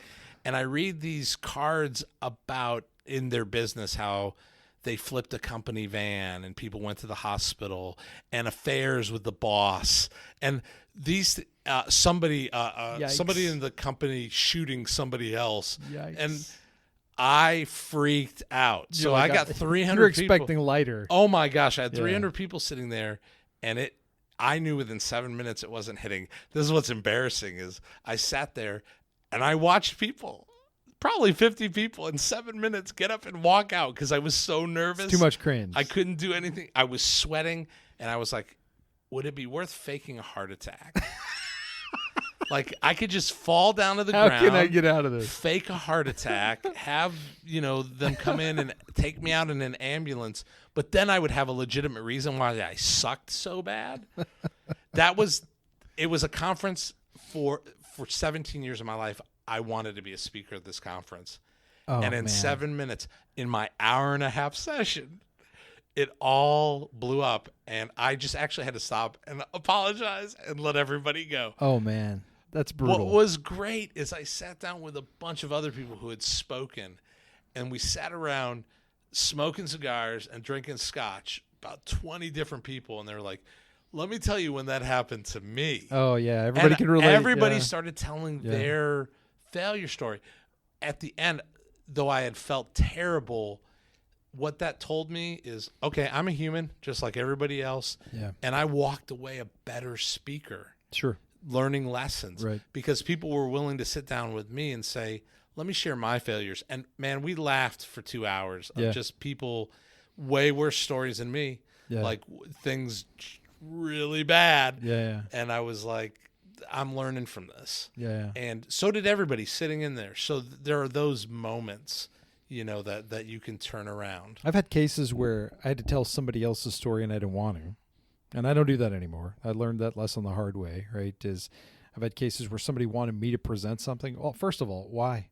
And I read these cards about in their business how they flipped a company van and people went to the hospital, and affairs with the boss, and these somebody in the company shooting somebody else. Yikes. And I freaked out. So I got 300 You're people. expecting lighter. Oh my gosh, I had 300 people sitting there, and I knew within 7 minutes it wasn't hitting. This is what's embarrassing is I sat there and I watched people, probably 50 people in 7 minutes, get up and walk out because I was so nervous. It's too much cringe. I couldn't do anything. I was sweating, and I was like, would it be worth faking a heart attack? Like, I could just fall down to the ground. How can I get out of this? Fake a heart attack, have, them come in and take me out in an ambulance, but then I would have a legitimate reason why I sucked so bad. It was a conference for 17 years of my life. I wanted to be a speaker at this conference. Oh, and in man. 7 minutes, in my hour-and-a-half session, it all blew up, and I just actually had to stop and apologize and let everybody go. Oh, man. That's brutal. What was great is I sat down with a bunch of other people who had spoken, and we sat around smoking cigars and drinking scotch, about 20 different people, and they were like, let me tell you when that happened to me. Oh, yeah. Everybody And can relate. Everybody started telling their failure story. At the end, though I had felt terrible, what that told me is, okay, I'm a human just like everybody else. Yeah. And I walked away a better speaker. Sure. Learning lessons. Right. Because people were willing to sit down with me and say, let me share my failures. And man, we laughed for 2 hours of just people way worse stories than me. Yeah. Like things really bad. Yeah. And I was like, I'm learning from this. Yeah. And so did everybody sitting in there. So there are those moments, that you can turn around. I've had cases where I had to tell somebody else's story and I didn't want to. And I don't do that anymore. I learned that lesson the hard way, right? I've had cases where somebody wanted me to present something. Well, first of all, why?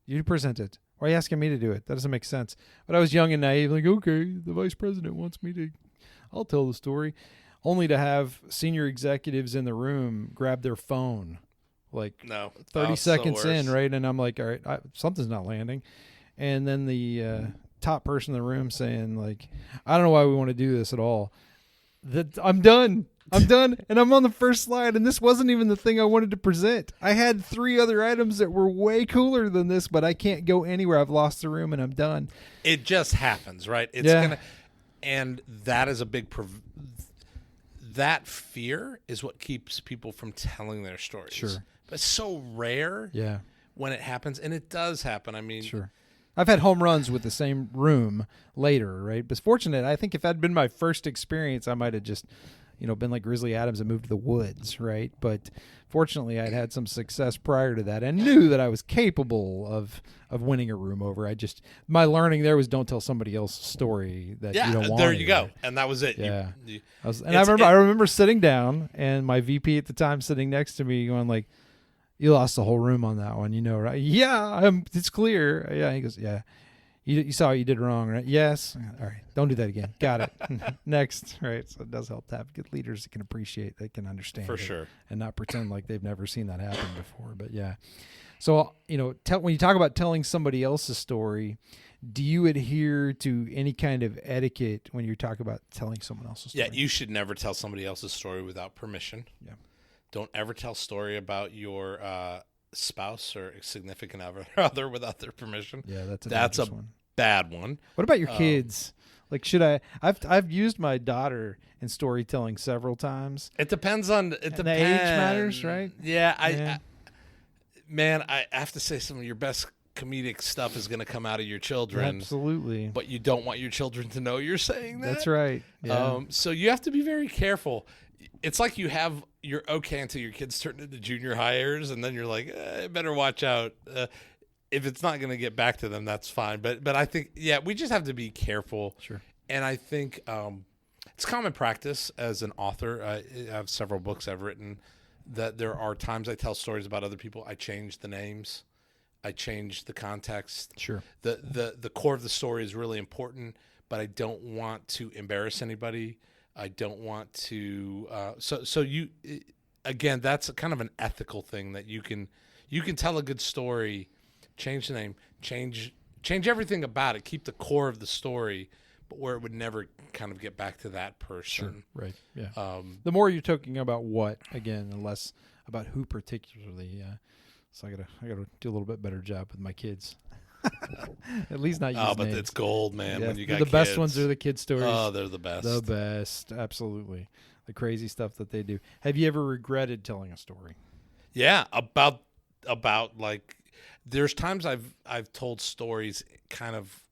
You present it. Why are you asking me to do it? That doesn't make sense. But I was young and naive, like, okay, the vice president wants me to, I'll tell the story. Only to have senior executives in the room grab their phone, like 30 seconds in, right? And I'm like, all right, something's not landing. And then the top person in the room saying, like, I don't know why we want to do this at all. I'm done, and I'm on the first slide, and this wasn't even the thing I wanted to present. I had 3 other items that were way cooler than this, but I can't go anywhere. I've lost the room, and I'm done. It just happens, right? It's and that is a big that fear is what keeps people from telling their stories. Sure. But it's so rare when it happens, and it does happen. I mean, sure. I've had home runs with the same room later, right? But it's fortunate. I think if that'd been my first experience, I might have just, been like Grizzly Adams and moved to the woods, right? But fortunately, I'd had some success prior to that and knew that I was capable of winning a room over. My learning there was don't tell somebody else's story that you don't want. There you go. And that was it. Yeah. I remember sitting down and my VP at the time sitting next to me going like, you lost the whole room on that one, right? Yeah, it's clear. Yeah, he goes, yeah. You saw what you did wrong, right? Yes. All right, don't do that again. Got it. Next, right? So it does help to have good leaders that can appreciate, that can understand. For sure. And not pretend like they've never seen that happen before. But yeah. So, when you talk about telling somebody else's story, do you adhere to any kind of etiquette when you talk about telling someone else's story? Yeah, you should never tell somebody else's story without permission. Yeah. Don't ever tell a story about your spouse or significant other without their permission. Yeah, that's a bad one. What about your kids? Like, should I? I've used my daughter in storytelling several times. It depends on The age matters, right? Yeah, I have to say some of your best comedic stuff is going to come out of your children. Absolutely. But you don't want your children to know you're saying that. That's right. Yeah. So you have to be very careful. It's like you're okay until your kids turn into junior hires, and then you're like, better watch out. If it's not going to get back to them, that's fine. But I think, we just have to be careful. Sure. And I think it's common practice as an author. I have several books I've written that there are times I tell stories about other people. I change the names. I change the context. Sure. The core of the story is really important, but I don't want to embarrass anybody. I don't want to. Again, that's kind of an ethical thing that you can tell a good story, change the name, change everything about it, keep the core of the story, but where it would never kind of get back to that person. Sure. Right. Yeah. The more you're talking about what, again, and less about who particularly. So I gotta do a little bit better job with my kids. At least not use Oh, but names. it's gold, man. Yeah, When you got the best kids. ones are the kid stories. Oh, they're the best. The best, absolutely. The crazy stuff that they do. Have you ever regretted telling a story? Yeah, about like there's times I've told stories, kind of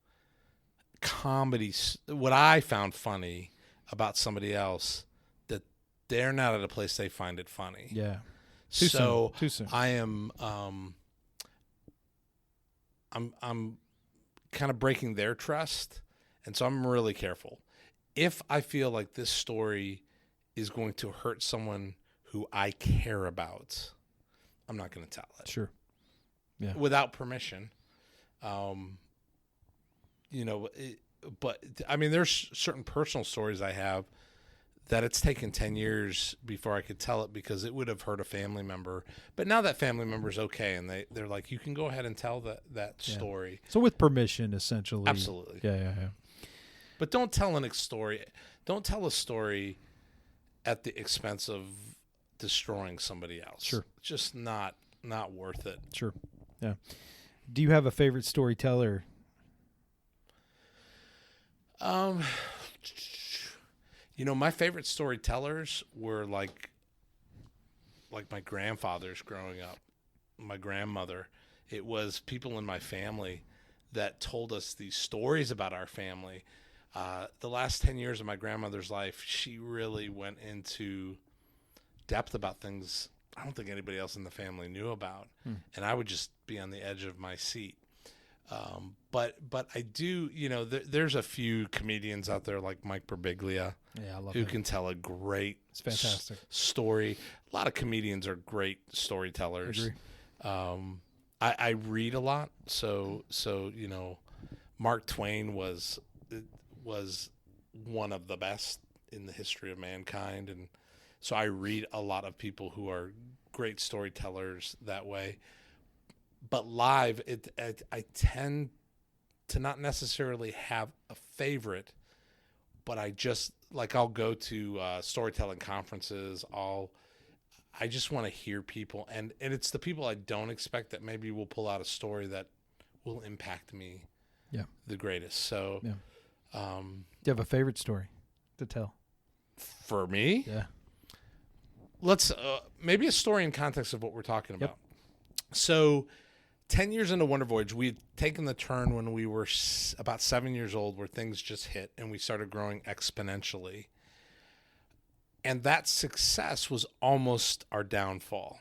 comedies, what I found funny about somebody else, that they're not at a place they find it funny. Yeah. Too soon. I am I'm kind of breaking their trust, and so I'm really careful. If I feel like this story is going to hurt someone who I care about, I'm not going to tell it. Sure. Yeah. Without permission. But I mean, there's certain personal stories I have that it's taken 10 years before I could tell it because it would have hurt a family member. But now that family member's okay, and they're like, you can go ahead and tell that story. So with permission, essentially. Absolutely. Yeah. But don't tell a story. Don't tell a story at the expense of destroying somebody else. Sure. It's just not worth it. Sure. Yeah. Do you have a favorite storyteller? My favorite storytellers were like my grandfathers growing up, my grandmother. It was people in my family that told us these stories about our family. The last 10 years of my grandmother's life, she really went into depth about things I don't think anybody else in the family knew about. And I would just be on the edge of my seat. But I do, there's a few comedians out there like Mike Birbiglia, Yeah, I love who him. can tell a great It's fantastic. story. A lot of comedians are great storytellers. Agree. I read a lot, so Mark Twain was one of the best in the history of mankind, and so I read a lot of people who are great storytellers that way. But live, I tend to not necessarily have a favorite, but I'll go to storytelling conferences. I just want to hear people, and it's the people I don't expect that maybe will pull out a story that will impact me the greatest. So, Do you have a favorite story to tell? for me, Yeah. let's maybe a story in context of what we're talking about. So 10 years into Wonder Voyage, we'd taken the turn when we were about 7 years old where things just hit and we started growing exponentially. And that success was almost our downfall.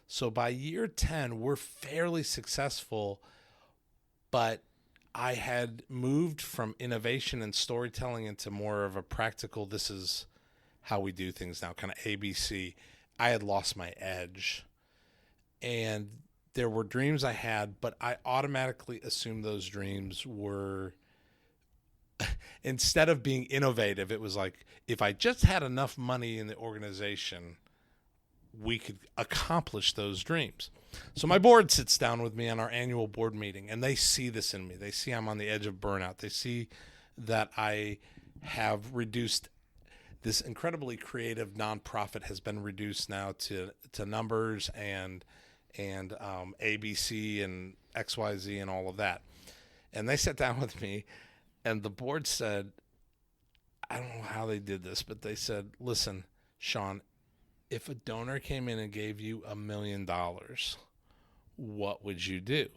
So by year 10, we're fairly successful, but I had moved from innovation and storytelling into more of a practical, this is how we do things now, kind of ABC. I had lost my edge. And there were dreams I had, but I automatically assumed those dreams were, instead of being innovative, it was like, if I just had enough money in the organization, we could accomplish those dreams. So my board sits down with me on our annual board meeting, and they see this in me. They see I'm on the edge of burnout. They see that I have reduced this incredibly creative nonprofit has been reduced now to numbers and ABC and XYZ and all of that. And they sat down with me, and the board said, I don't know how they did this, but they said, listen, Shawn, if a donor came in and gave you $1 million, what would you do?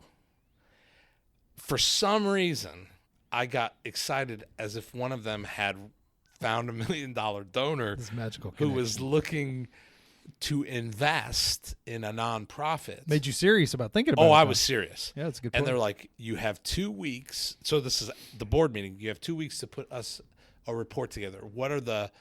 For some reason, I got excited as if one of them had found $1 million donor This magical who connection. was looking to invest in a nonprofit. Made you serious about thinking about it. Oh, I though. was serious. Yeah, that's a good And point. they're like, you have 2 weeks. So this is the board meeting. You have 2 weeks to put us a report together. What are the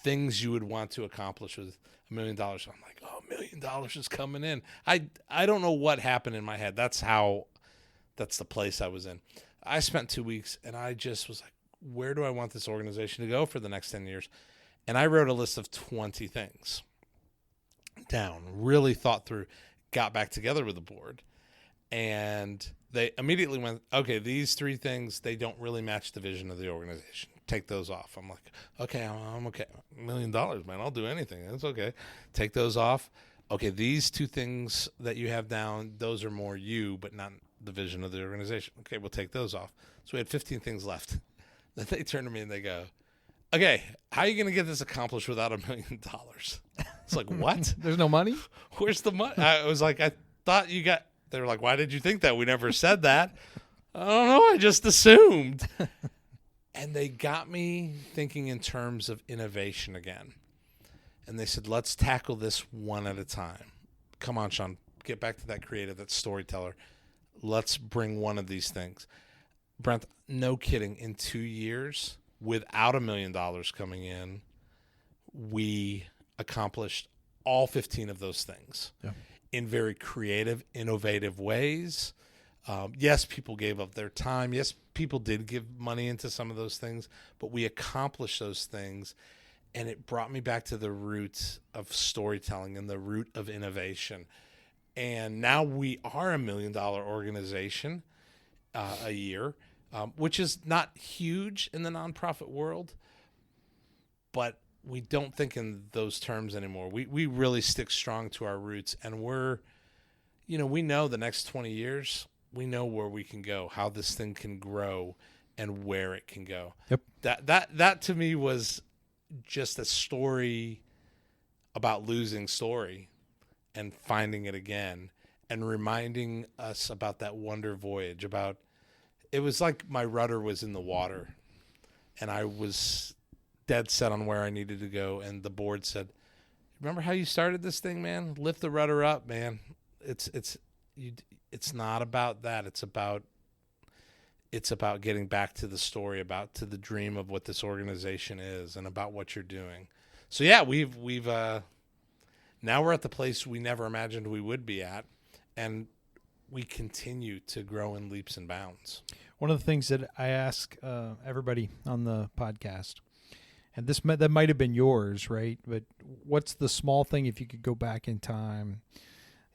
things you would want to accomplish with $1 million? I'm like, oh, $1 million is coming in. I don't know what happened in my head. That's the place I was in. I spent 2 weeks, and I just was like, where do I want this organization to go for the next 10 years? And I wrote a list of 20 things down, really thought through, got back together with the board, and they immediately went, okay, these 3 things, they don't really match the vision of the organization. Take those off. I'm like, okay, I'm okay. $1 million, man, I'll do anything. That's okay. Take those off. Okay, these 2 things that you have down, those are more you, but the vision of the organization. Okay, we'll take those off. So we had 15 things left. Then they turn to me and they go, okay, how are you going to get this accomplished without $1 million? It's like, what? There's no money? Where's the money? I was like, I thought you got, they were like, why did you think that? We never said that. I don't know. I just assumed. And they got me thinking in terms of innovation again. And they said, let's tackle this one at a time. Come on, Shawn, get back to that creative, that storyteller. Let's bring one of these things. Brent, no kidding, in 2 years, without $1 million coming in, we accomplished all 15 of those things in very creative, innovative ways. Yes, people gave up their time. Yes, people did give money into some of those things, but we accomplished those things, and it brought me back to the roots of storytelling and the root of innovation. And now we are $1 million organization a year, which is not huge in the nonprofit world, but we don't think in those terms anymore. We really stick strong to our roots, and we know the next 20 years, we know where we can go, how this thing can grow, and where it can go. Yep. That to me was just a story about losing story and finding it again, and reminding us about that Wonder Voyage. It was like my rudder was in the water, and I was dead set on where I needed to go. And the board said, "Remember how you started this thing, man? Lift the rudder up, man. It's not about that. It's about getting back to the story, to the dream of what this organization is, and about what you're doing." So yeah, we've now we're at the place we never imagined we would be at, and we continue to grow in leaps and bounds. One of the things that I ask everybody on the podcast, and that might have been yours, right? But what's the small thing if you could go back in time?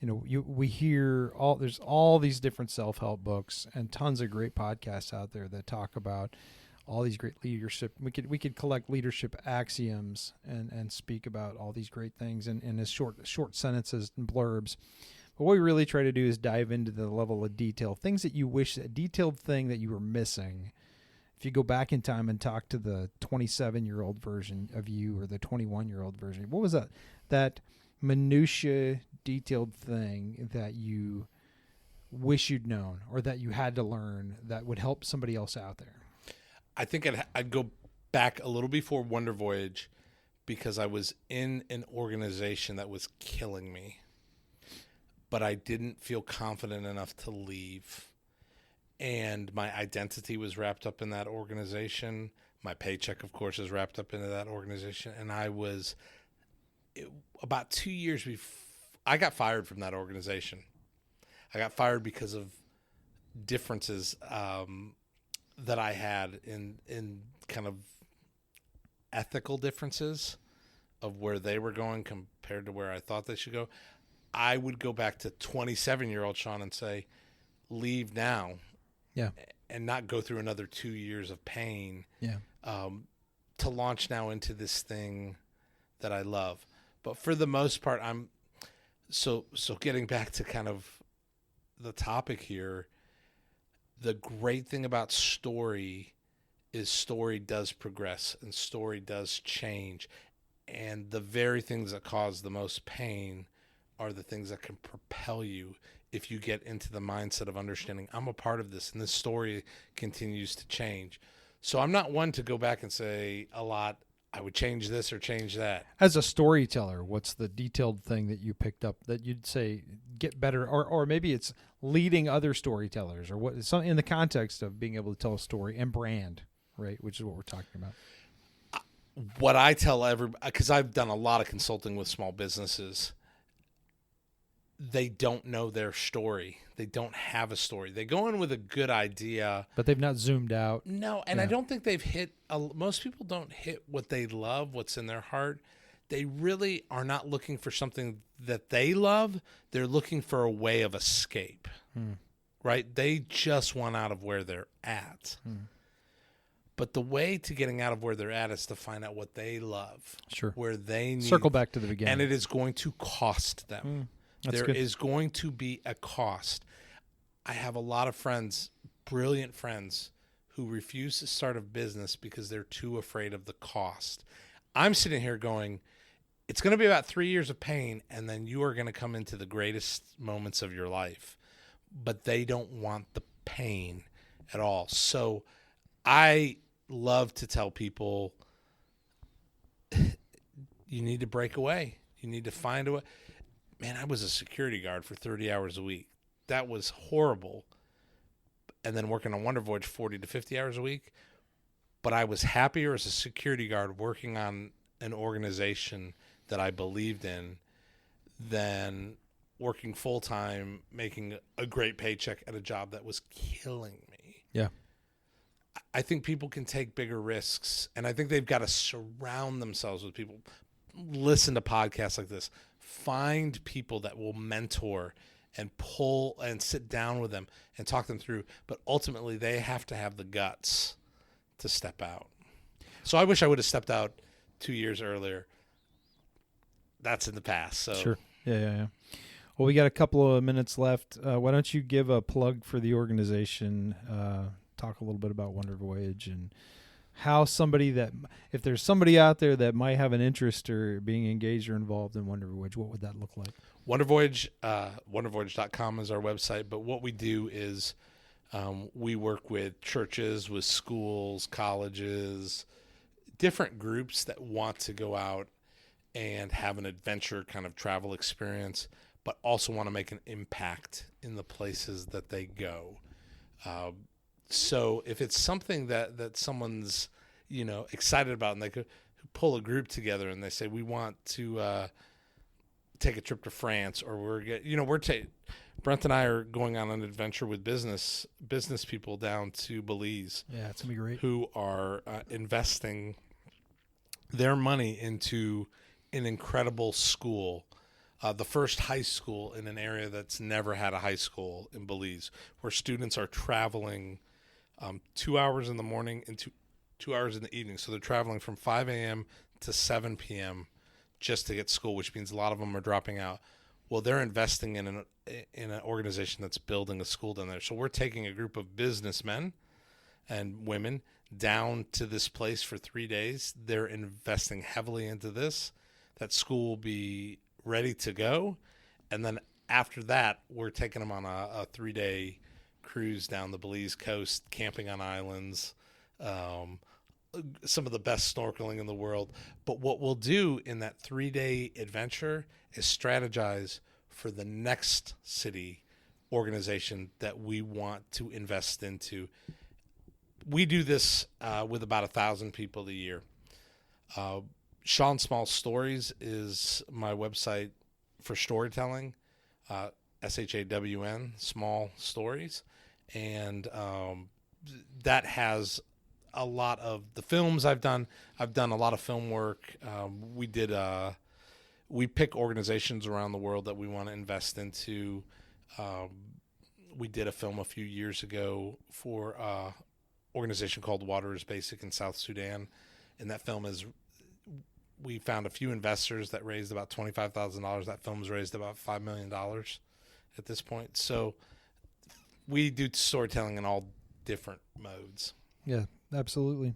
We hear there's all these different self-help books and tons of great podcasts out there that talk about all these great leadership. We could collect leadership axioms and speak about all these great things in as short sentences and blurbs. But what we really try to do is dive into the level of detail, things that you wish, a detailed thing that you were missing. If you go back in time and talk to the 27-year-old version of you or the 21-year-old version, what was that minutia detailed thing that you wish you'd known or that you had to learn that would help somebody else out there? I think I'd go back a little before Wonder Voyage, because I was in an organization that was killing me, but I didn't feel confident enough to leave. And my identity was wrapped up in that organization. My paycheck, of course, is wrapped up into that organization. And about 2 years before, I got fired from that organization. I got fired because of differences that I had in kind of ethical differences of where they were going compared to where I thought they should go. I would go back to 27-year-old Shawn and say, leave now. Yeah. And not go through another 2 years of pain. Yeah. To launch now into this thing that I love. But for the most part, I'm so getting back to kind of the topic here. The great thing about story is story does progress and story does change. And the very things that cause the most pain are the things that can propel you if you get into the mindset of understanding I'm a part of this and this story continues to change. So I'm not one to go back and say a lot, I would change this or change that. As a storyteller, what's the detailed thing that you picked up that you'd say get better, or maybe it's leading other storytellers, or what in the context of being able to tell a story and brand, right? Which is what we're talking about. What I tell everybody, because I've done a lot of consulting with small businesses, they don't know their story. They don't have a story. They go in with a good idea, but they've not zoomed out. No, and I don't think they've hit. Most people don't hit what they love, what's in their heart. They really are not looking for something that they love. They're looking for a way of escape, right? They just want out of where they're at. But the way to getting out of where they're at is to find out what they love, sure, where they need. Circle back to the beginning, and it is going to cost them. There is going to be a cost. I have a lot of friends, brilliant friends, who refuse to start a business because they're too afraid of the cost. I'm sitting here going, it's going to be about 3 years of pain, and then you are going to come into the greatest moments of your life. But they don't want the pain at all. So I love to tell people, you need to break away. You need to find a way. Man, I was a security guard for 30 hours a week. That was horrible. And then working on Wonder Voyage 40 to 50 hours a week. But I was happier as a security guard working on an organization that I believed in than working full-time, making a great paycheck at a job that was killing me. Yeah. I think people can take bigger risks, and I think they've got to surround themselves with people. Listen to podcasts like this. Find people that will mentor and pull and sit down with them and talk them through. But ultimately, they have to have the guts to step out. So I wish I would have stepped out 2 years earlier. That's in the past. So Sure. Yeah. Well, we got a couple of minutes left. Why don't you give a plug for the organization, talk a little bit about Wonder Voyage and how if there's somebody out there that might have an interest or being engaged or involved in Wonder Voyage, what would that look like? Wonder Voyage, wondervoyage.com is our website. But what we do is we work with churches, with schools, colleges, different groups that want to go out and have an adventure kind of travel experience, but also want to make an impact in the places that they go. So if it's something that someone's, excited about, and they could pull a group together and they say, we want to take a trip to France, or Brent and I are going on an adventure with business people down to Belize. Yeah, it's going to be great. Who are investing their money into an incredible school, the first high school in an area that's never had a high school in Belize, where students are traveling 2 hours in the morning and 2 hours in the evening. So they're traveling from 5 a.m. to 7 p.m. just to get school, which means a lot of them are dropping out. Well, they're investing in an organization that's building a school down there. So we're taking a group of businessmen and women down to this place for 3 days. They're investing heavily into this. That school will be ready to go. And then after that, we're taking them on a 3-day cruise down the Belize coast, camping on islands, some of the best snorkeling in the world. But what we'll do in that 3-day adventure is strategize for the next city organization that we want to invest into. We do this with about 1,000 people a year. Shawn Small Stories is my website for storytelling, SHAWN, Small Stories. And that has a lot of the films I've done. I've done a lot of film work. We pick organizations around the world that we want to invest into. We did a film a few years ago for an organization called Water is Basic in South Sudan. And that film we found a few investors that raised about $25,000. That film's raised about $5 million at this point. So we do storytelling in all different modes. Yeah, absolutely.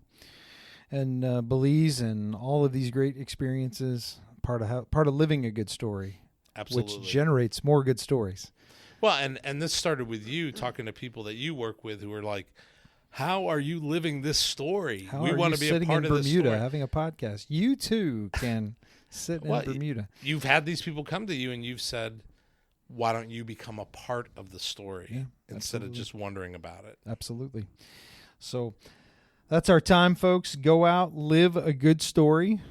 And Belize and all of these great experiences, part of living a good story. Absolutely. Which generates more good stories. Well, and this started with you talking to people that you work with who are like, how are you living this story? We want to be a part of this story. Bermuda having a podcast. You too can sit in Bermuda. You've had these people come to you and you've said, why don't you become a part of the story instead of just wondering about it? Absolutely. So that's our time, folks. Go out, live a good story,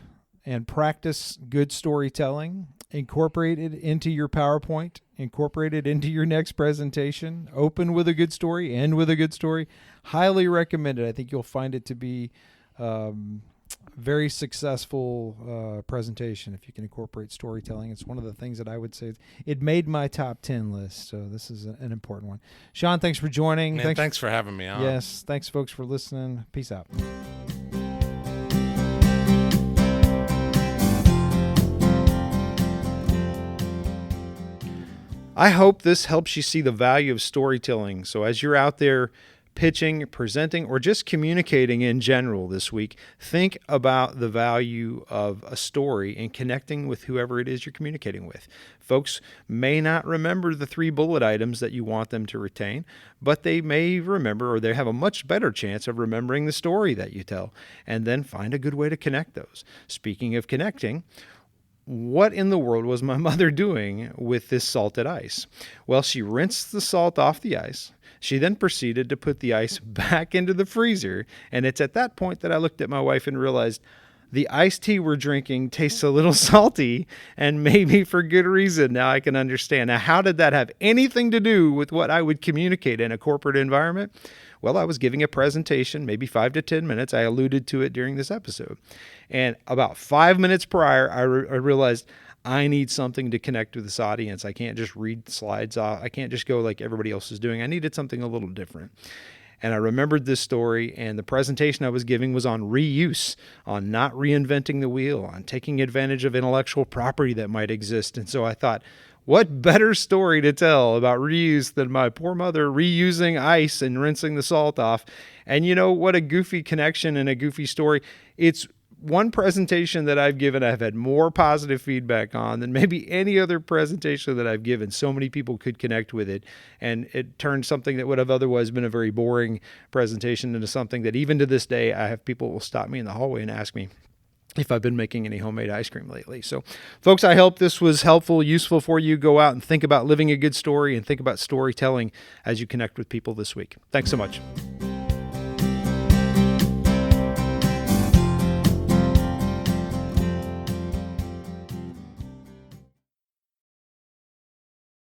and practice good storytelling. Incorporate it into your PowerPoint. Incorporate it into your next presentation. Open with a good story. End with a good story. Highly recommended. I think you'll find it to be very successful presentation if you can incorporate storytelling. It's one of the things that I would say it made my top 10 list. So this is an important one. Shawn, thanks for joining. Man, thanks for having me on. Yes. Thanks, folks, for listening. Peace out. I hope this helps you see the value of storytelling. So as you're out there pitching, presenting, or just communicating in general this week, think about the value of a story and connecting with whoever it is you're communicating with. Folks may not remember the 3 bullet items that you want them to retain, but they may remember, or they have a much better chance of remembering the story that you tell, and then find a good way to connect those. Speaking of connecting, what in the world was my mother doing with this salted ice? Well, she rinsed the salt off the ice. She then proceeded to put the ice back into the freezer, and it's at that point that I looked at my wife and realized the iced tea we're drinking tastes a little salty, and maybe for good reason. Now I can understand. Now, how did that have anything to do with what I would communicate in a corporate environment? Well, I was giving a presentation, maybe 5 to 10 minutes. I alluded to it during this episode. And about 5 minutes prior, I realized I need something to connect with this audience. I can't just read slides off. I can't just go like everybody else is doing. I needed something a little different. And I remembered this story, and the presentation I was giving was on reuse, on not reinventing the wheel, on taking advantage of intellectual property that might exist. And so I thought, what better story to tell about reuse than my poor mother reusing ice and rinsing the salt off? And you know what a goofy connection and a goofy story. It's one presentation that I've given, I've had more positive feedback on than maybe any other presentation that I've given. So many people could connect with it, and it turned something that would have otherwise been a very boring presentation into something that even to this day, I have people who will stop me in the hallway and ask me if I've been making any homemade ice cream lately. So folks, I hope this was helpful, useful for you. Go out and think about living a good story and think about storytelling as you connect with people this week. Thanks so much.